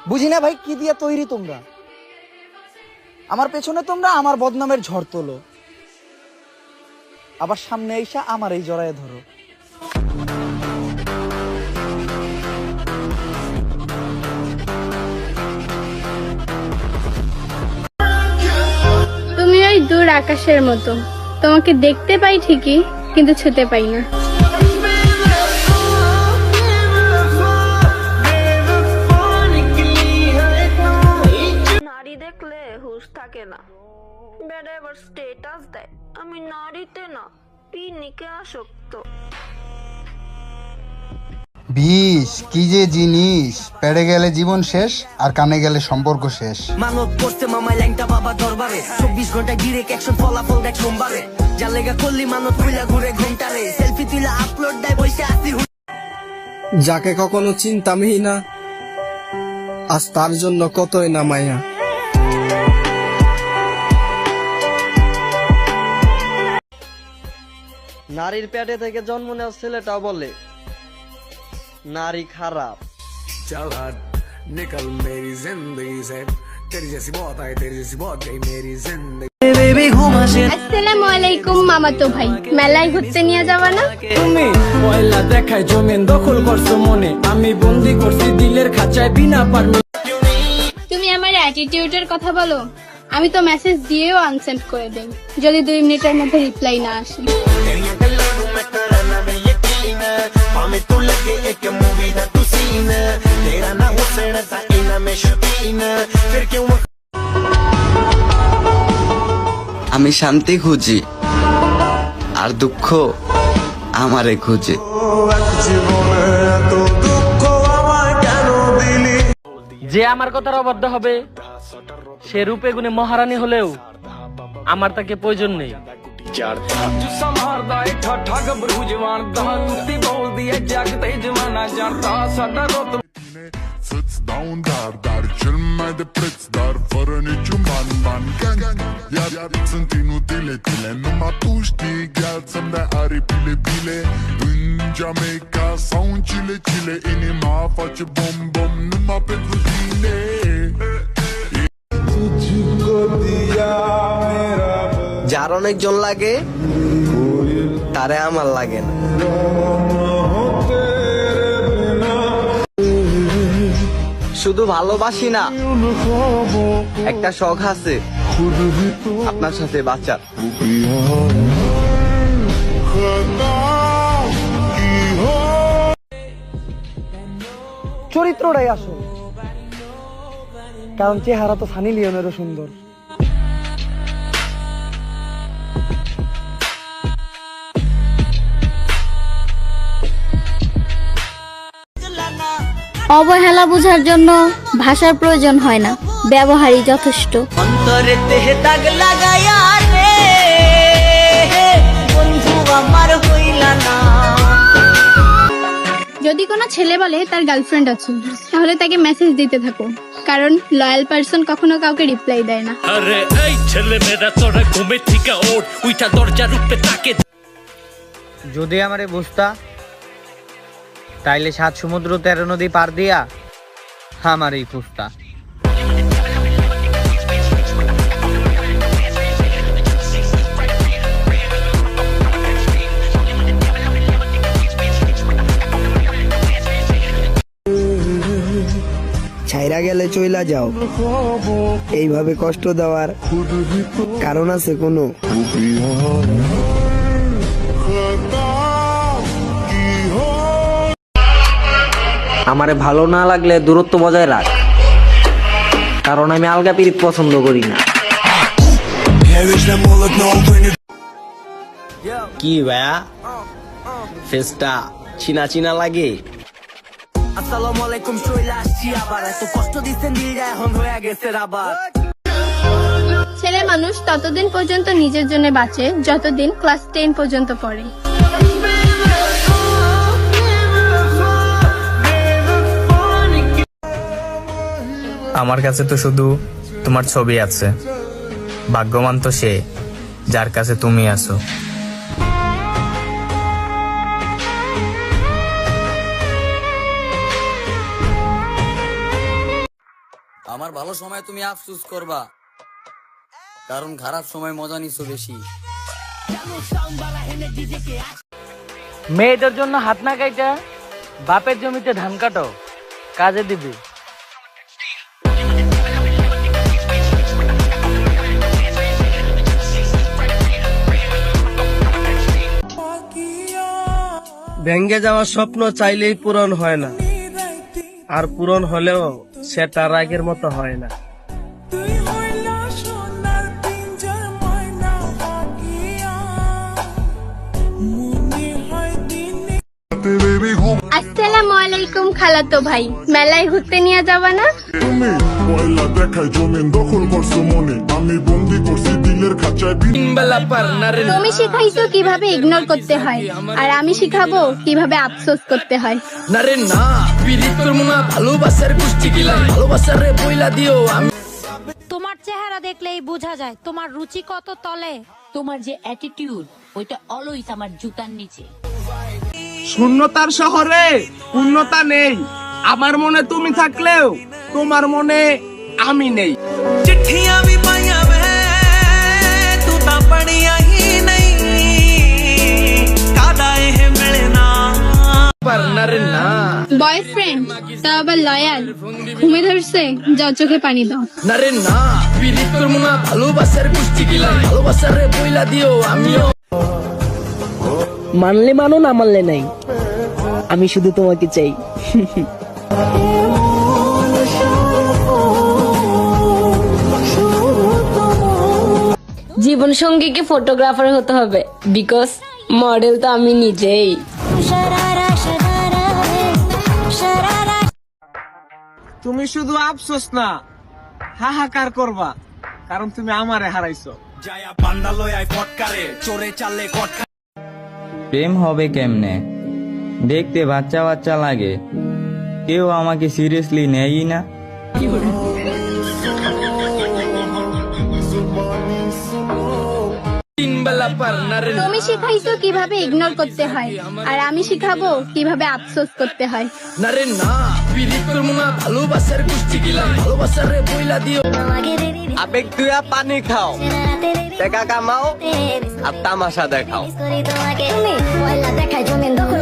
বুঝি না ভাই কি দিয়া তৈরি তোমরা। আমার পেছনে তোমরা আমার বদনামের ঝড় তোলো, আবার সামনে আইসা আমার এই জড়ায় ধরো। তুমি ওই দূর আকাশের মতো, তোমাকে দেখতে পাই ঠিকই কিন্তু ছুতে পাই না। নারী দেখলে হুঁশ থাকে না, বেড়ে এবার স্টেটাস দেয় আমি নারীতে না পিনিকে আসক্ত। বিষ কি যে জিনিস, পেড়ে গেলে জীবন শেষ আর কানে গেলে সম্পর্ক শেষ। মানত করছে মামাই ল্যাংটা বাবা দরবারে, 24 ঘন্টা ডিরেক্ট অ্যাকশন ফলাফল দেখ সোমবারে। যা লেগা করলি মানত কইলা ঘুরে ঘন্টারে, সেলফি তুইলা আপলোড দেয় বসে আসি। যাকে কখনো চিন্তামই না, আজ তার জন্য কতই না মায়া। নারীর পেটে থেকে জন্ম নেওয়া ছেলেটাও বলে নারী খারাপ। चल हट निकल मेरी जिंदगी से, तेरी जैसी बहुत आई तेरी जैसी बहुत गई मेरी जिंदगी। আসসালামু আলাইকুম মামাতো ভাই, মেলায় ঘুরতে নিয়ে যাবা না? তুমি পয়লা দেখায় জমিন দখল করছো মনে, আমি বন্দি করছি দিলের খাঁচায় বিনা পারমিশনে। তুমি আমার অ্যাটিটিউডের কথা বলো, আমি তো মেসেজ দিয়েও আনসেন্ড করে দেই যদি 2 মিনিটের মধ্যে রিপ্লাই না আসে। আমি শান্তি খুঁজি আর দুঃখ আমারে খুঁজে। যে আমার কথার অবাধ্য হবে সে রূপে গুণে মহারানী হলেও আমার তাকে প্রয়োজন নেই। Sits down dar, cel mai de preț, dar fără niciun ban. Iar sunt inutile tile, numai tu știi, gheal să-mi dai aripile bile. În Jamaica sau în Chile, inima face bom numai pentru tine. যার অনেকজন লাগে তারে আমার লাগে না। শুধু ভালোবাসি না, একটা শখ আছে আপনার সাথে বাঁচার। চরিত্রটাই আসল, কারণ চেহারা তো সানি লিওনেরও সুন্দর। অবহেলা বোঝার জন্য ভাষার প্রয়োজন হয় না, ব্যবহারই যথেষ্ট। অন্তরে দেহে দাগ লাগায়া রে বন্ধু আমার হইলা না। যদি কোনো ছেলে বলে তার গার্লফ্রেন্ড আছে, তাহলে তাকে মেসেজ দিতে থাকো, কারণ লয়াল পারসন কখনো কাউকে রিপ্লাই দেয় না। আরে এই ছেলে মেয়েরা তোরা ঘুমে থেকে ওঠ, উইটা দরজার উপরে তাকে। যদি আমারে বুঝতা তাইলে 7 সমুদ্র 13 নদী পার দিয়া আমারই খুঁজতা। ছাইরা গেলে চইলা যাও, এইভাবে কষ্ট দেওয়ার কারণ আছে কোনো? আমারে ভালো না লাগলে দূরত্ব বজায় রাখ, কারণ আমি আলগা পিরিত পছন্দ করি না। কি ভাইয়া ফেসটা চিনা চিনা লাগে? আসসালামু আলাইকুম, চলে আসছি আবার। এত কষ্ট দিচ্ছেন দিলটা এখন হয়ে গেছে আবার। ছেলে মানুষ ততদিন পর্যন্ত নিজের জন্য বাঁচে যতদিন ক্লাস 10 পর্যন্ত পড়ে। আমার কাছে তো শুধু তোমার ছবি আছে, ভাগ্যবান তো সে যার কাছে তুমি আছো। আমার ভালো সময় তুমি আফসোস করবা, কারণ খারাপ সময় মজা নিছো বেশি। মেয়েদের জন্য হাত না কাইটা বাপের জমিতে ধান কাটো, কাজে দিবি। ভেঙ্গে যাওয়া স্বপ্ন চাইলেই পূরণ হয় না, আর পূরণ হলেও সেটা আগের মতো হয় না। আসসালামু আলাইকুম খালাতো ভাই, মেলায় ঘুরতে নিয়ে যাবা না? তুমি পয়লা দেখায় জমিন দখল করছো মনে, আমি বন্দি করছি দিলের খাঁচায়। তুমি শিখাইছো কিভাবে ইগনোর করতে হয়, আর আমি শিখাবো কিভাবে আফসোস করতে হয়। নারে না পিরিত করবো না, ভালোবাসার কুষ্টি গিলা, ভালোবাসার রে বইলা দিও। আমি তোমার চেহারা দেখলেই বোঝা যায় তোমার রুচি কত তলে। তোমার যে অ্যাটিটিউড ওইটা অলওয়েজ আমার জুতার নিচে। শূন্যতার শহরে পূর্ণতা নেই, আমার মনে তুমি থাকলেও তোমার মনে আমি নেই। चिट्ठियां भी पाइया वे तू ता पढ़िया ही नहीं, कादा है मिलना पर नर ना। বয়ফ্রেন্ড তা আবার লয়াল, ঘুমে ধরছে, যাও চোখে পানি দাও। নারে না পিরিত করবো না, ভালোবাসার কুষ্টি গিলা, ভালোবাসার রে বইলা দিও। আমিও মানলে মানো, না মানলে নাই, আমি শুধু তোমাকে চাই। জীবন সঙ্গীকে ফটোগ্রাফার হতে হবে, বিকজ মডেল তো আমি নিজেই। তুমি শুধু আফসোস না হাহাকার করবা, কারণ তুমি আমারে হারাইছো। প্রেম হবে কেমনে, দেখতে বাচ্চা বাচ্চা লাগে, কেউ আমাকে সিরিয়াসলি নেয়ই না। তুমি শিখাইছো কিভাবে ইগনোর করতে হয়, আর আমি শিখাবো কিভাবে আফসোস করতে হয়। নারে না পিরিত করবো না, ভালোবাসার কুষ্টি গিলা, ভালোবাসার রে বইলা দিও। আবেগ দুয়া পানি খাও, টাকা কামাও আর তামাশা দেখাও। দেখায় জমিন দখল